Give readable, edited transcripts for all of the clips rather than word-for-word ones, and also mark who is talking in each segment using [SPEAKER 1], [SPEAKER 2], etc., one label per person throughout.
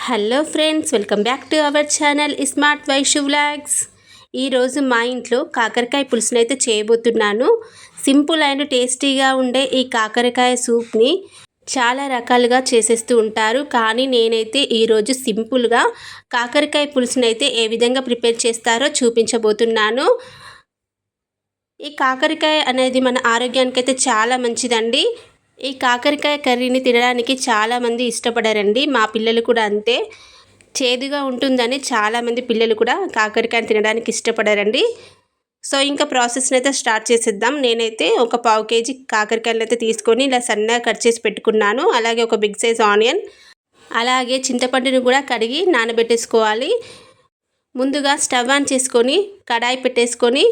[SPEAKER 1] Hello friends, welcome back to our channel smart Vaishu vlogs. ఈరోజు మా ఇంట్లో కాకరకాయ పులుసుని అయితే చేయబోతున్నాను. సింపుల్ అండ్ టేస్టీగా ఉండే ఈ కాకరకాయ సూప్ని చాలా రకాలుగా చేసేస్తూ ఉంటారు, కానీ నేనైతే ఈరోజు సింపుల్గా కాకరకాయ పులుసుని అయితే ఏ విధంగా ప్రిపేర్ చేస్తారో చూపించబోతున్నాను. ఈ కాకరకాయ అనేది మన ఆరోగ్యానికి అయితే చాలా మంచిదండి. ఈ కాకరకాయ కర్రీని తినడానికి చాలామంది ఇష్టపడారండి. మా పిల్లలు కూడా అంతే. చేదుగా ఉంటుందని చాలామంది పిల్లలు కూడా కాకరకాయని తినడానికి ఇష్టపడారండి. సో ఇంకా ప్రాసెస్ని అయితే స్టార్ట్ చేసేద్దాం. నేనైతే ఒక 1/2 kg కాకరకాయలు అయితే తీసుకొని ఇలా సన్నగా కట్ చేసి పెట్టుకున్నాను. అలాగే ఒక బిగ్ సైజ్ ఆనియన్, అలాగే చింతపండుని కూడా కడిగి నానబెట్టేసుకోవాలి. ముందుగా స్టవ్ ఆన్ చేసుకొని కడాయి పెట్టేసుకొని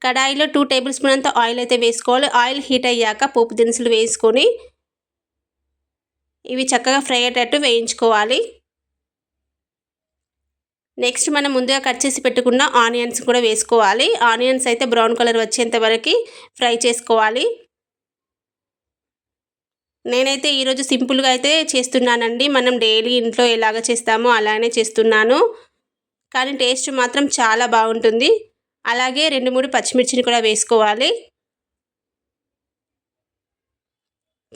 [SPEAKER 1] కడాయిలో 2 టేబుల్ స్పూన్ అంత ఆయిల్ అయితే వేసుకోవాలి. ఆయిల్ హీట్ అయ్యాక పోపు దినుసులు వేసుకొని ఇవి చక్కగా ఫ్రై అయ్యేటట్టు వేయించుకోవాలి. నెక్స్ట్ మనం ముందుగా కట్ చేసి పెట్టుకున్న ఆనియన్స్ కూడా వేసుకోవాలి. ఆనియన్స్ అయితే బ్రౌన్ కలర్ వచ్చేంత వరకు ఫ్రై చేసుకోవాలి. నేనైతే ఈరోజు సింపుల్గా అయితే చేస్తున్నానండి. మనం డైలీ ఇంట్లో ఎలాగ చేస్తామో అలానే చేస్తున్నాను, కానీ టేస్ట్ మాత్రం చాలా బాగుంటుంది. అలాగే 2-3 పచ్చిమిర్చిని కూడా వేసుకోవాలి.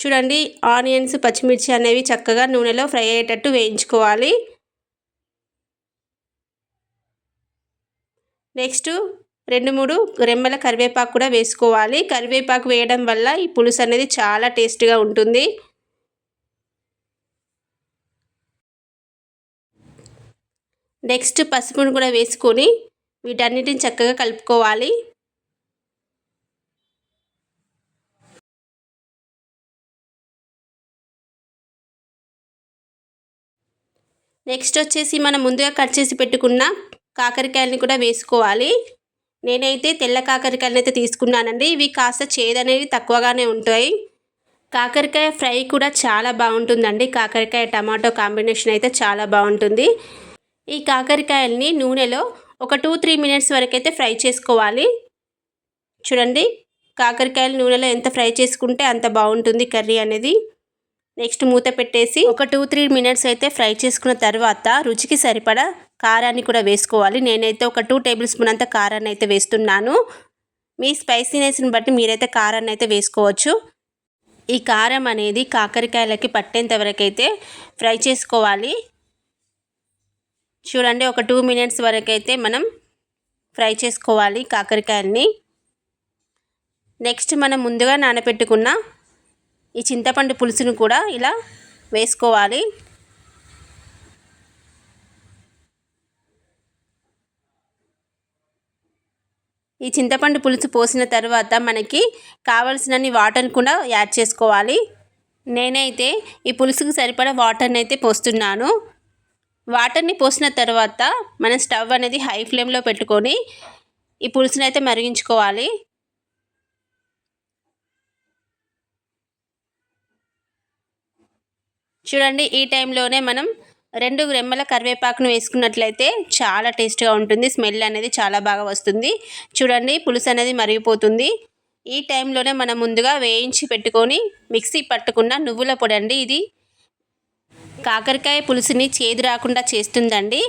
[SPEAKER 1] చూడండి, ఆనియన్స్ పచ్చిమిర్చి అనేవి చక్కగా నూనెలో ఫ్రై అయ్యేటట్టు వేయించుకోవాలి. నెక్స్ట్ 2-3 రెమ్మల కరివేపాకు కూడా వేసుకోవాలి. కరివేపాకు వేయడం వల్ల ఈ పులుసు అనేది చాలా టేస్ట్గా ఉంటుంది. నెక్స్ట్ పసుపును కూడా వేసుకొని వీటన్నిటిని చక్కగా కలుపుకోవాలి. నెక్స్ట్ వచ్చేసి మనం ముందుగా కట్ చేసి పెట్టుకున్న కాకరకాయలని కూడా వేసుకోవాలి. నేనైతే తెల్ల కాకరకాయలను అయితే తీసుకున్నానండి. ఇవి కాస్త చేదనేవి తక్కువగానే ఉంటాయి. కాకరకాయ ఫ్రై కూడా చాలా బాగుంటుందండి. కాకరకాయ టమాటో కాంబినేషన్ అయితే చాలా బాగుంటుంది. ఈ కాకరకాయల్ని నూనెలో ఒక 2-3 మినిట్స్ వరకు అయితే ఫ్రై చేసుకోవాలి. చూడండి, కాకరకాయలు నూనెలో ఎంత ఫ్రై చేసుకుంటే అంత బాగుంటుంది కర్రీ అనేది. నెక్స్ట్ మూత పెట్టేసి ఒక 2-3 మినిట్స్ అయితే ఫ్రై చేసుకున్న తర్వాత రుచికి సరిపడా కారాన్ని కూడా వేసుకోవాలి. నేనైతే ఒక 2 టేబుల్ స్పూన్ అంత కారాన్ని అయితే వేస్తున్నాను. మీ స్పైసీనెస్ని బట్టి మీరైతే కారాన్ని అయితే వేసుకోవచ్చు. ఈ కారం అనేది కాకరకాయలకి పట్టేంత వరకు అయితే ఫ్రై చేసుకోవాలి. చూడండి, ఒక 2 మినిట్స్ వరకు అయితే మనం ఫ్రై చేసుకోవాలి కాకరకాయల్ని. నెక్స్ట్ మనం ముందుగా నానబెట్టుకున్న ఈ చింతపండు పులుసును కూడా ఇలా వేసుకోవాలి. ఈ చింతపండు పులుసు పోసిన తర్వాత మనకి కావాల్సినన్ని వాటర్ని కూడా యాడ్ చేసుకోవాలి. నేనైతే ఈ పులుసుకు సరిపడా వాటర్ని అయితే పోస్తున్నాను. వాటర్ని పోసిన తర్వాత మనం స్టవ్ అనేది హై ఫ్లేమ్లో పెట్టుకొని ఈ పులుసుని అయితే మరిగించుకోవాలి. చూడండి, ఈ టైంలోనే మనం 2 రెమ్మల కరివేపాకును వేసుకున్నట్లయితే చాలా టేస్ట్గా ఉంటుంది. స్మెల్ అనేది చాలా బాగా వస్తుంది. చూడండి, పులుసు అనేది మరిగిపోతుంది. ఈ టైంలోనే మనం ముందుగా వేయించి పెట్టుకొని మిక్సీ పట్టుకున్న నువ్వుల పొడి అండి. ఇది కాకరకాయ పులుసుని చేదు రాకుండా చేస్తుందండి.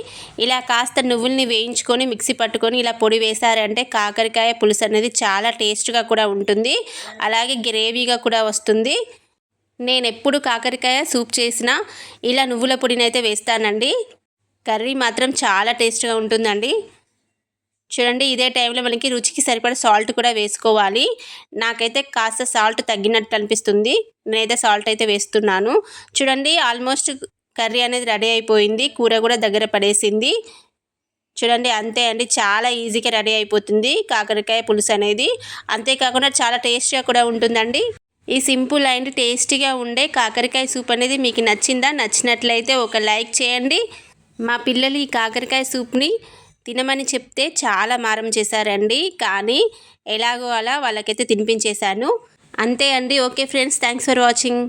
[SPEAKER 1] ఇలా కాస్త నువ్వుల్ని వేయించుకొని మిక్సీ పట్టుకొని ఇలా పొడి వేశారంటే కాకరకాయ పులుసు అనేది చాలా టేస్ట్గా కూడా ఉంటుంది. అలాగే గ్రేవీగా కూడా వస్తుంది. నేను ఎప్పుడు కాకరకాయ సూప్ చేసినా ఇలా నువ్వుల పొడిని అయితే వేస్తానండి. కర్రీ మాత్రం చాలా టేస్ట్గా ఉంటుందండి. చూడండి, ఇదే టైంలో మనకి రుచికి సరిపడా సాల్ట్ కూడా వేసుకోవాలి. నాకైతే కాస్త సాల్ట్ తగ్గినట్టు అనిపిస్తుంది. నేనైతే సాల్ట్ అయితే వేస్తున్నాను. చూడండి, ఆల్మోస్ట్ కర్రీ అనేది రెడీ అయిపోయింది. కూర కూడా దగ్గర పడేసింది. చూడండి, అంతే అండి, చాలా ఈజీగా రెడీ అయిపోతుంది కాకరకాయ పులుసు అనేది. అంతేకాకుండా చాలా టేస్టీగా కూడా ఉంటుందండి. ఈ సింపుల్ అండ్ టేస్టీగా ఉండే కాకరకాయ సూప్ అనేది మీకు నచ్చిందా? నచ్చినట్లయితే ఒక లైక్ చేయండి. మా పిల్లలు ఈ కాకరకాయ సూప్ని తినమని చెప్తే చాలా మారం చేశారండి, కానీ ఎలాగో అలా వాళ్ళకైతే తినిపించేశాను. అంతే అండి. Okay friends, thanks for watching.